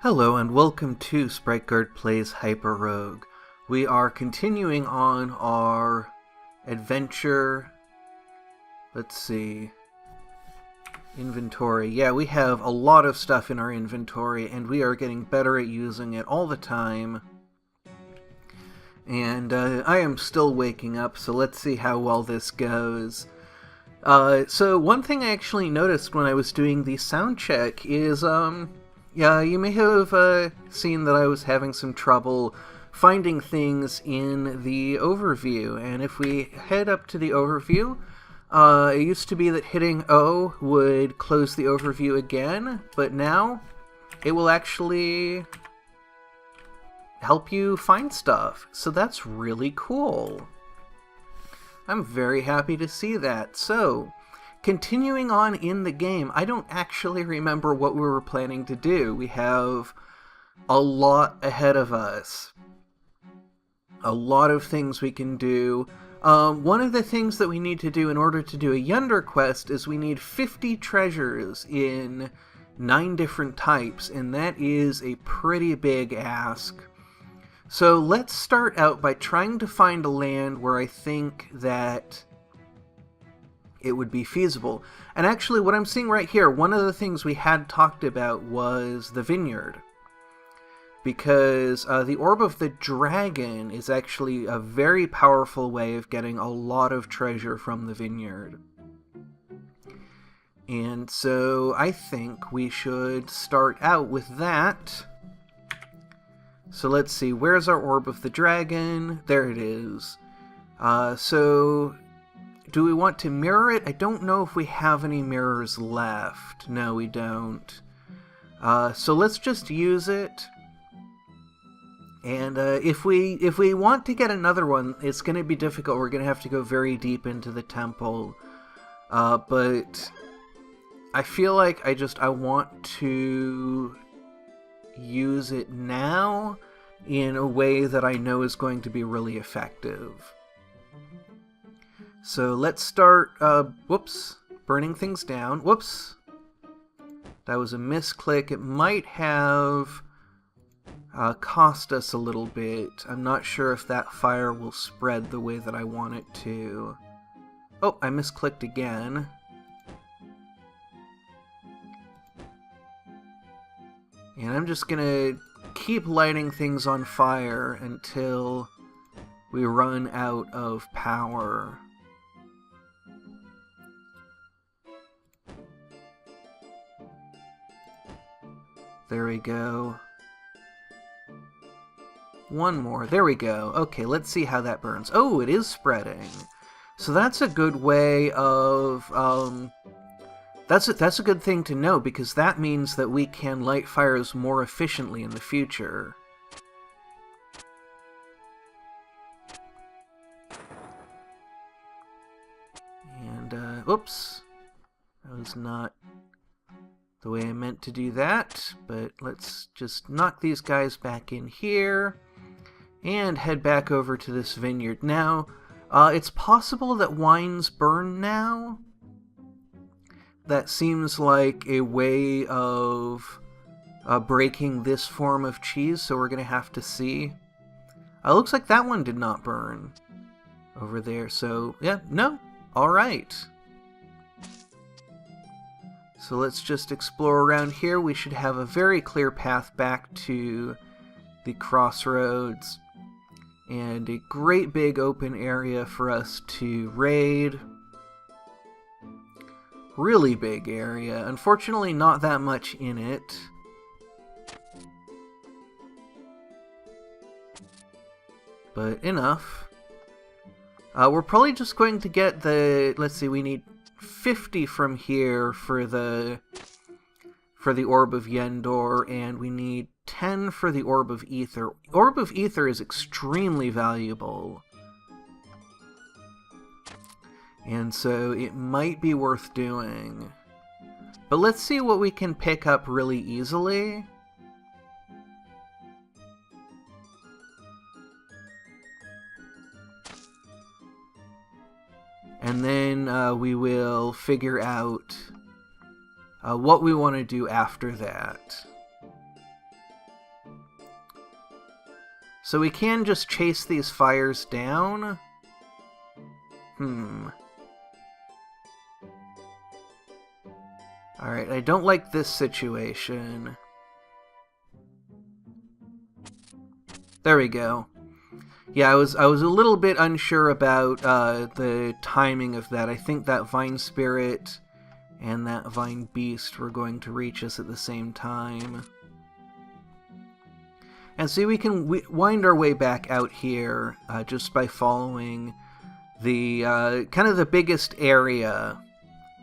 Hello and welcome to SpriteGuard Plays HyperRogue. We are continuing on our adventure. Let's see. Inventory. Yeah, we have a lot of stuff in our inventory and we are getting better at using it all the time. And I am still waking up, so let's see how well this goes. So one thing I actually noticed when I was doing the sound check is, yeah, you may have seen that I was having some trouble finding things in the overview, and if we head up to the overview, it used to be that hitting O would close the overview again, but now it will actually help you find stuff, so that's really cool. I'm very happy to see that. So, continuing on in the game, I don't actually remember what we were planning to do. We have a lot ahead of us. A lot of things we can do. One of the things that we need to do in order to do a Yunder quest is we need 50 treasures in 9 different types, and that is a pretty big ask. So let's start out by trying to find a land where I think that it would be feasible. And actually, what I'm seeing right here, one of the things we had talked about was the vineyard. Because the Orb of the Dragon is actually a very powerful way of getting a lot of treasure from the vineyard. And so I think we should start out with that. So let's see, where's our Orb of the Dragon? There it is. So do we want to mirror it? I don't know if we have any mirrors left. No, we don't. So let's just use it. And if we want to get another one, it's going to be difficult. We're going to have to go very deep into the temple. But I feel like I want to use it now in a way that I know is going to be really effective. So let's start, whoops, burning things down. Whoops. That was a misclick. It might have cost us a little bit. I'm not sure if that fire will spread the way that I want it to. Oh, I misclicked again. And I'm just gonna keep lighting things on fire until we run out of power. There we go. One more. There we go. Okay, let's see how that burns. Oh, it is spreading. So that's a good way of, That's a good thing to know, because that means that we can light fires more efficiently in the future. And, oops. That was not the way I meant to do that, but let's just knock these guys back in here and head back over to this vineyard. Now, it's possible that wines burn now. That seems like a way of breaking this form of cheese, so we're going to have to see. Looks like that one did not burn over there, so yeah, no, alright. So let's just explore around here. We should have a very clear path back to the crossroads, and a great big open area for us to raid. Really big area. Unfortunately, not that much in it. But enough. We're probably just going to get the... Let's see, we need 50 from here for the Orb of Yendor, and we need 10 for the Orb of Ether. Orb of Ether is extremely valuable. And so it might be worth doing. But let's see what we can pick up really easily. And then we will figure out what we want to do after that. So we can just chase these fires down? Alright, I don't like this situation. There we go. Yeah, I was a little bit unsure about the timing of that. I think that Vine Spirit and that Vine Beast were going to reach us at the same time. And see, we can wind our way back out here just by following the kind of the biggest area.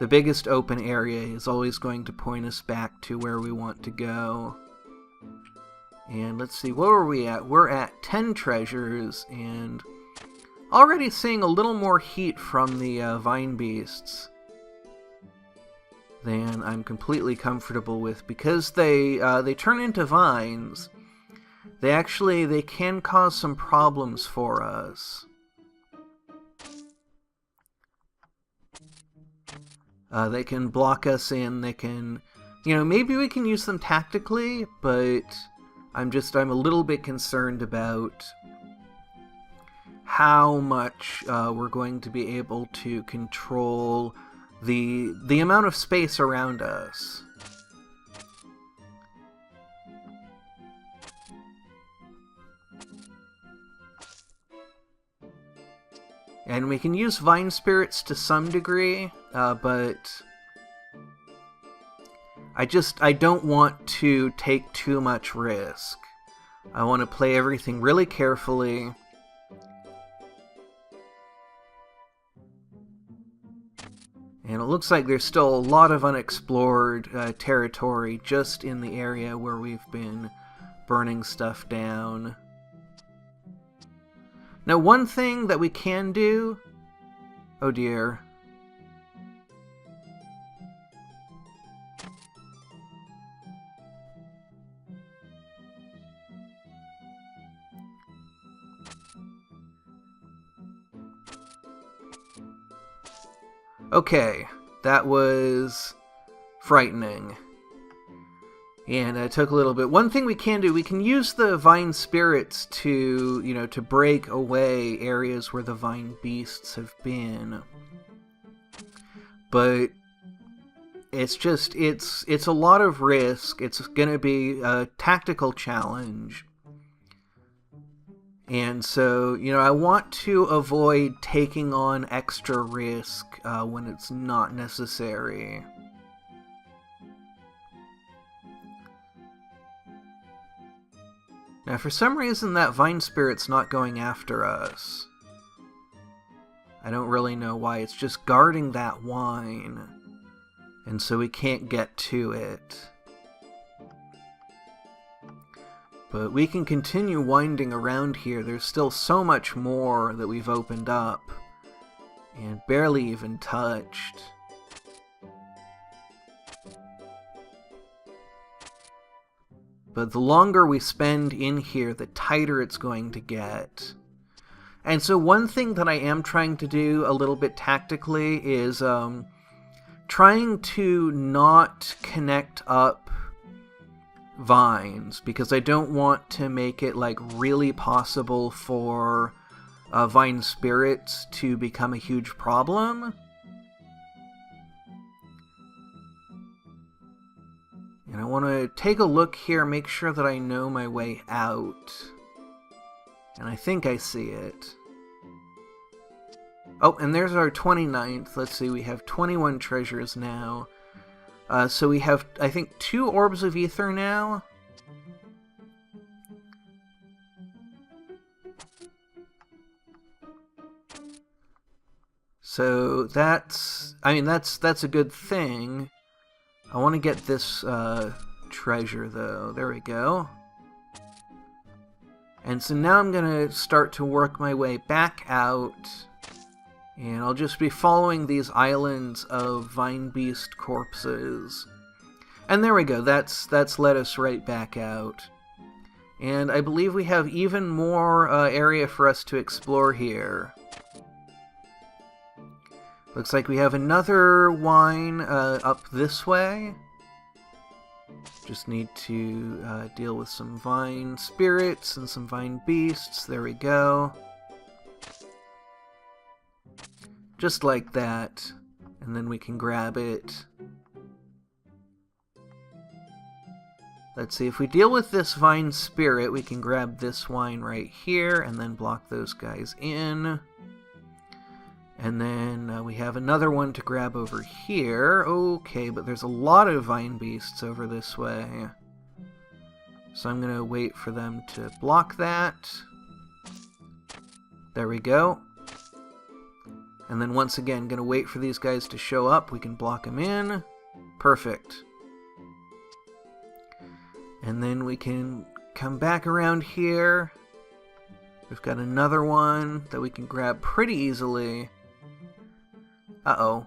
The biggest open area is always going to point us back to where we want to go. And let's see, what are we at? We're at 10 treasures, and already seeing a little more heat from the Vine Beasts than I'm completely comfortable with, because they turn into vines. They can cause some problems for us. They can block us in, they can, maybe we can use them tactically, but I'm a little bit concerned about how much we're going to be able to control the amount of space around us. And we can use Vine Spirits to some degree, but I don't want to take too much risk. I want to play everything really carefully. And it looks like there's still a lot of unexplored territory just in the area where we've been burning stuff down. Now, one thing that we can do... Oh dear. Okay, that was frightening. And it took a little bit. One thing we can do, we can use the Vine Spirits to, to break away areas where the Vine Beasts have been. But it's a lot of risk. It's going to be a tactical challenge. And so, I want to avoid taking on extra risk when it's not necessary. Now, for some reason, that Vine Spirit's not going after us. I don't really know why. It's just guarding that wine. And so we can't get to it. But we can continue winding around here. There's still so much more that we've opened up. And barely even touched. But the longer we spend in here, the tighter it's going to get. And so one thing that I am trying to do a little bit tactically is trying to not connect up vines, because I don't want to make it really possible for Vine Spirits to become a huge problem. And I want to take a look here, make sure that I know my way out. And I think I see it. Oh, and there's our 29th. Let's see, we have 21 treasures now. So we have, I think, 2 Orbs of Ether now. So that's a good thing. I want to get this treasure, though. There we go. And so now I'm going to start to work my way back out. And I'll just be following these islands of Vine Beast corpses. And there we go. That's led us right back out. And I believe we have even more area for us to explore here. Looks like we have another wine up this way. Just need to deal with some vine spirits and some vine beasts. There we go. Just like that. And then we can grab it. Let's see, if we deal with this vine spirit, we can grab this wine right here and then block those guys in. And then we have another one to grab over here. Okay, but there's a lot of vine beasts over this way. So I'm going to wait for them to block that. There we go. And then once again, going to wait for these guys to show up. We can block them in. Perfect. And then we can come back around here. We've got another one that we can grab pretty easily. Uh-oh.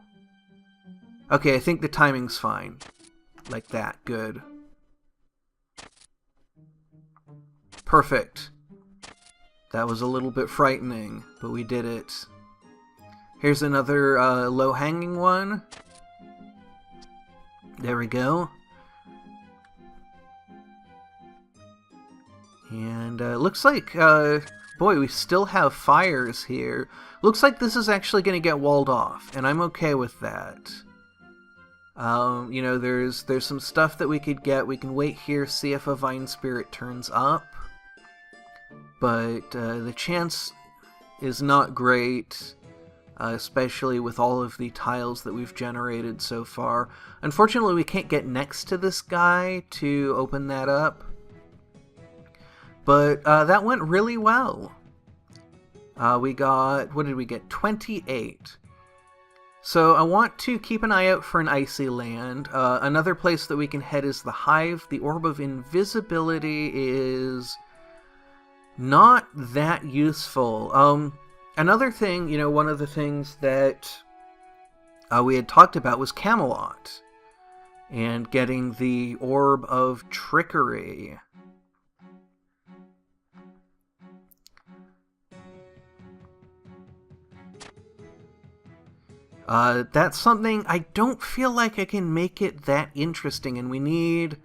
Okay, I think the timing's fine. Like that. Good. Perfect. That was a little bit frightening, but we did it. Here's another low-hanging one. There we go. And it looks like, boy, we still have fires here. Looks like this is actually going to get walled off, and I'm okay with that. You know, there's some stuff that we could get. We can wait here, see if a vine spirit turns up. But the chance is not great, especially with all of the tiles that we've generated so far. Unfortunately, we can't get next to this guy to open that up. But that went really well. We got, what did we get? 28. So I want to keep an eye out for an icy land. Another place that we can head is the Hive. The Orb of Invisibility is not that useful. Another thing, you know, one of the things that we had talked about was Camelot. And getting the Orb of Trickery. That's something I don't feel like I can make it that interesting, and we need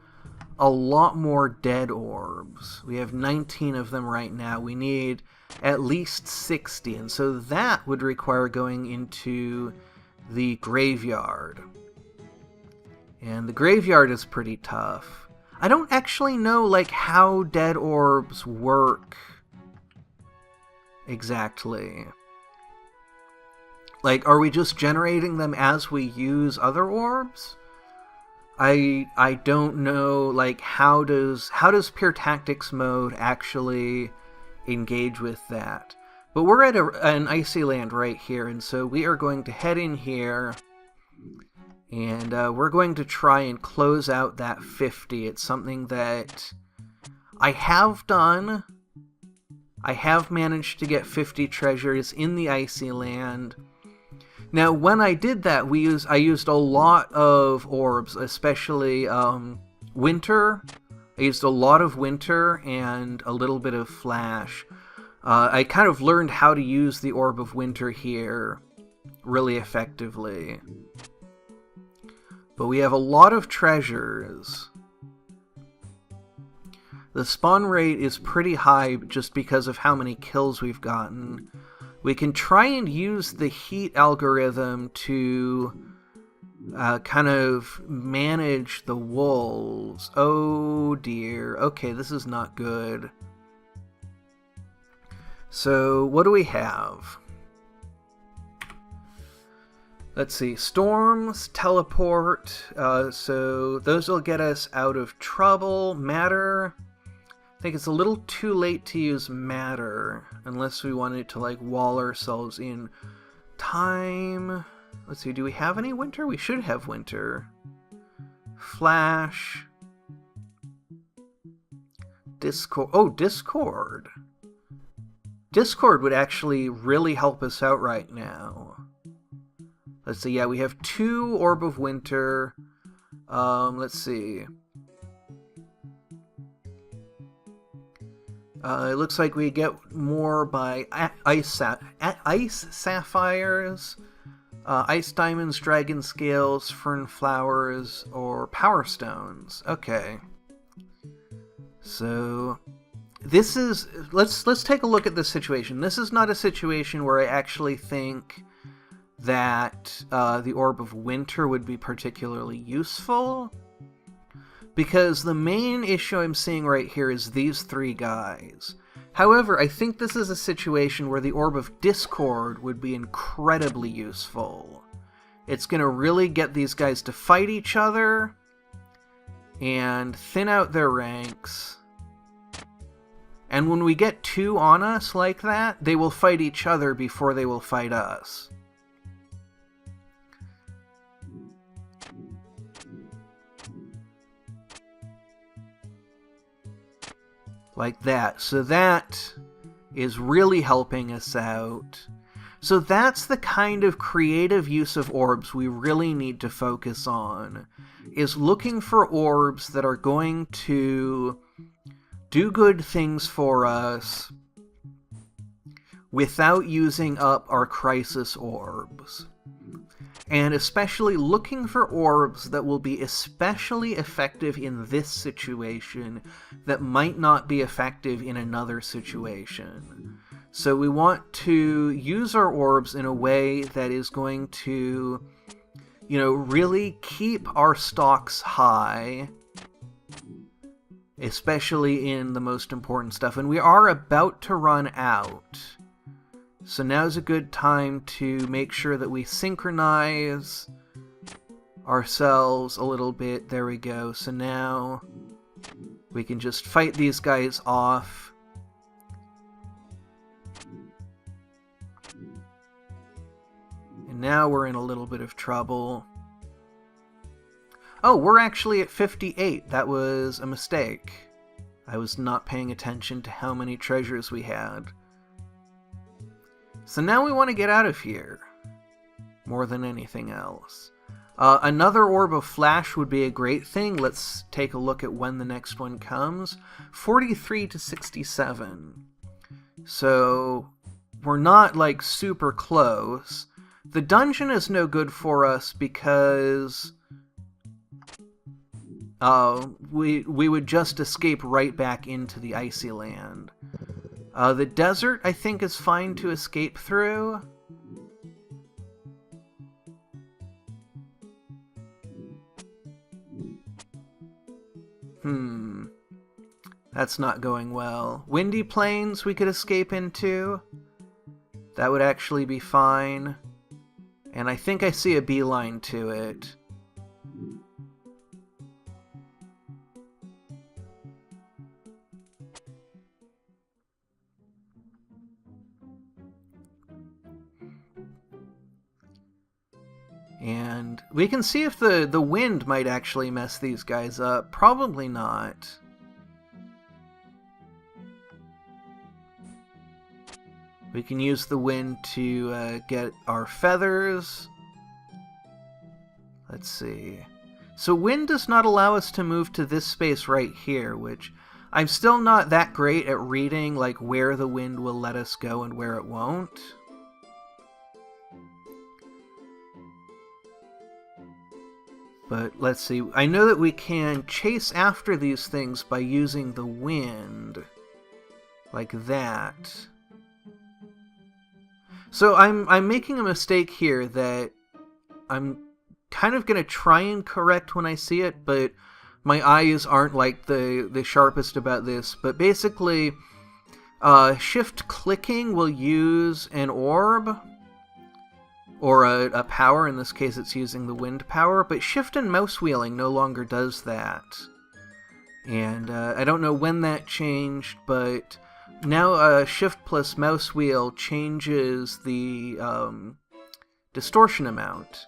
a lot more dead orbs. We have 19 of them right now. We need at least 60, and so that would require going into the graveyard. And the graveyard is pretty tough. I don't actually know, like, how dead orbs work exactly. Like, are we just generating them as we use other orbs? I don't know, like, how does Pure Tactics mode actually engage with that? But we're at an icy land right here, and so we are going to head in here, and we're going to try and close out that 50. It's something that I have done. I have managed to get 50 treasures in the icy land. Now, when I did that, I used a lot of orbs, especially Winter. I used a lot of Winter and a little bit of Flash. I kind of learned how to use the Orb of Winter here really effectively. But we have a lot of treasures. The spawn rate is pretty high just because of how many kills we've gotten. We can try and use the heat algorithm to kind of manage the wolves. Oh dear. Okay, this is not good. So, what do we have? Let's see. Storms, teleport. So, those will get us out of trouble. Matter. I think it's a little too late to use matter, unless we wanted to, like, wall ourselves in. Time. Let's see, do we have any winter? We should have winter. Flash. Discord. Oh, Discord. Discord would actually really help us out right now. Let's see, yeah, we have 2 Orb of Winter. Let's see. It looks like we get more by ice sapphires. Ice diamonds, dragon scales, fern flowers, or power stones. Okay. So this is... Let's take a look at this situation. This is not a situation where I actually think that the Orb of Winter would be particularly useful, because the main issue I'm seeing right here is these three guys. However, I think this is a situation where the Orb of Discord would be incredibly useful. It's going to really get these guys to fight each other and thin out their ranks. And when we get two on us like that, they will fight each other before they will fight us. Like that. So that is really helping us out. So that's the kind of creative use of orbs we really need to focus on, is looking for orbs that are going to do good things for us without using up our crisis orbs. And especially looking for orbs that will be especially effective in this situation that might not be effective in another situation. So we want to use our orbs in a way that is going to, really keep our stocks high, especially in the most important stuff. And we are about to run out. So now's a good time to make sure that we synchronize ourselves a little bit. There we go. So now we can just fight these guys off. And now we're in a little bit of trouble. Oh, we're actually at 58. That was a mistake. I was not paying attention to how many treasures we had. So now we want to get out of here, more than anything else. Another Orb of Flash would be a great thing. Let's take a look at when the next one comes. 43 to 67. So we're not, super close. The dungeon is no good for us because we would just escape right back into the icy land. The desert, I think, is fine to escape through. That's not going well. Windy Plains we could escape into. That would actually be fine. And I think I see a beeline to it. And we can see if the wind might actually mess these guys up. Probably not. We can use the wind to get our feathers. Let's see. So wind does not allow us to move to this space right here, which I'm still not that great at reading where the wind will let us go and where it won't. But let's see. I know that we can chase after these things by using the wind. Like that. So I'm making a mistake here that I'm kind of going to try and correct when I see it, but my eyes aren't the sharpest about this. But basically, shift clicking will use an orb. Or a power, in this case it's using the wind power, but shift and mouse wheeling no longer does that. And I don't know when that changed, but now shift plus mouse wheel changes the distortion amount.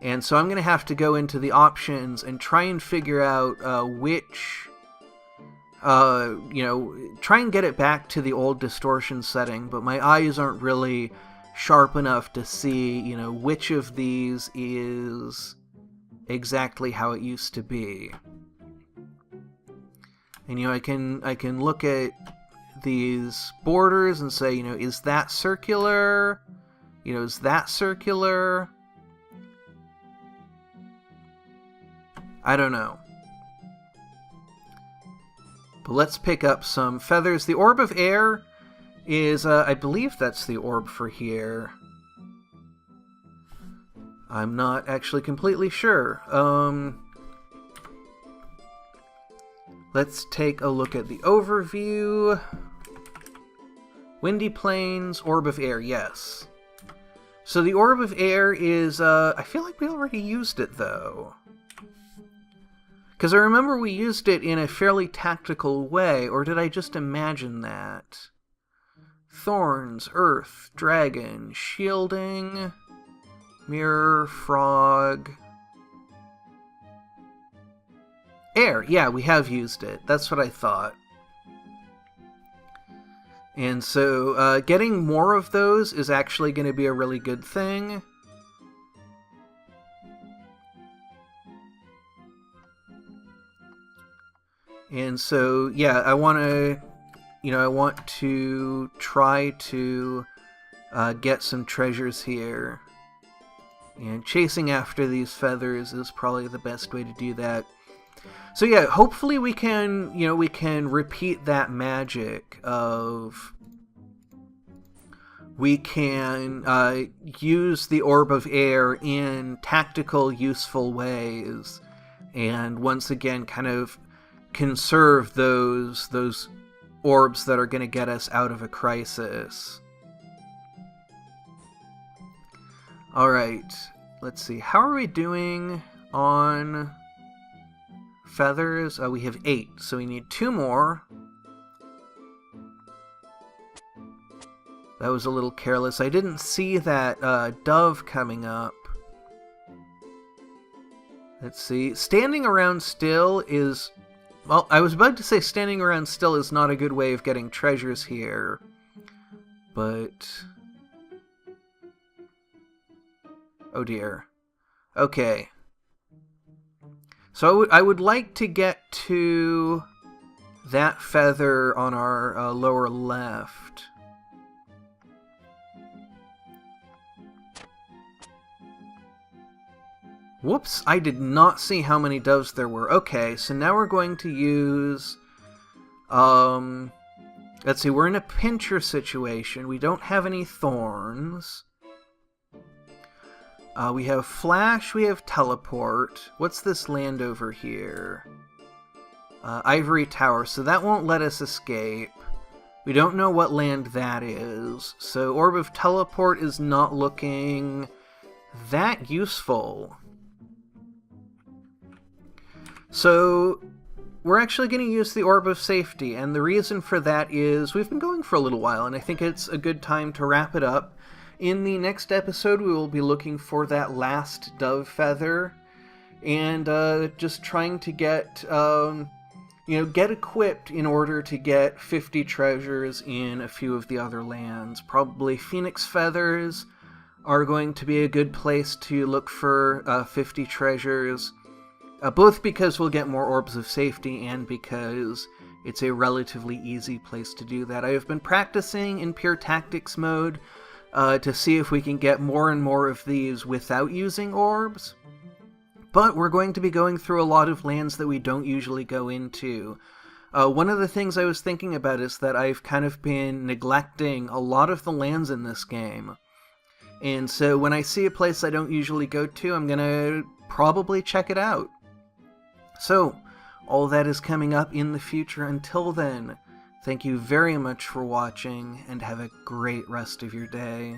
And so I'm going to have to go into the options and try and figure out which, try and get it back to the old distortion setting, but my eyes aren't really sharp enough to see, which of these is exactly how it used to be. And, I can look at these borders and say, is that circular? Is that circular? I don't know. But let's pick up some feathers. The Orb of Air is, I believe that's the orb for here. I'm not actually completely sure. Let's take a look at the overview. Windy Plains, Orb of Air, yes. So the Orb of Air is, I feel like we already used it, though. Because I remember we used it in a fairly tactical way, or did I just imagine that? Thorns, Earth, Dragon, Shielding, Mirror, Frog... Air, yeah, we have used it. That's what I thought. And so, getting more of those is actually going to be a really good thing. And so, yeah, I want to try to get some treasures here. And chasing after these feathers is probably the best way to do that. So yeah, hopefully we can repeat that magic of we can use the Orb of Air in tactical, useful ways, and once again kind of conserve those orbs that are going to get us out of a crisis. Alright, let's see. How are we doing on feathers? We have 8, so we need 2 more. That was a little careless. I didn't see that dove coming up. Let's see. Standing around still is... Well, I was about to say standing around still is not a good way of getting treasures here. But... oh dear. Okay. So I would like to get to that feather on our lower left. Whoops, I did not see how many doves there were. Okay, so now we're going to use... let's see, we're in a pincher situation. We don't have any thorns. We have flash, we have teleport. What's this land over here? Ivory Tower, so that won't let us escape. We don't know what land that is. So Orb of Teleport is not looking that useful. So we're actually going to use the Orb of Safety, and the reason for that is we've been going for a little while, and I think it's a good time to wrap it up. In the next episode, we will be looking for that last dove feather, and just trying to get, get equipped in order to get 50 treasures in a few of the other lands. Probably Phoenix Feathers are going to be a good place to look for 50 treasures. Both because we'll get more Orbs of Safety and because it's a relatively easy place to do that. I have been practicing in pure tactics mode to see if we can get more and more of these without using orbs. But we're going to be going through a lot of lands that we don't usually go into. One of the things I was thinking about is that I've kind of been neglecting a lot of the lands in this game. And so when I see a place I don't usually go to, I'm going to probably check it out. So, all that is coming up in the future. Until then, thank you very much for watching, and have a great rest of your day.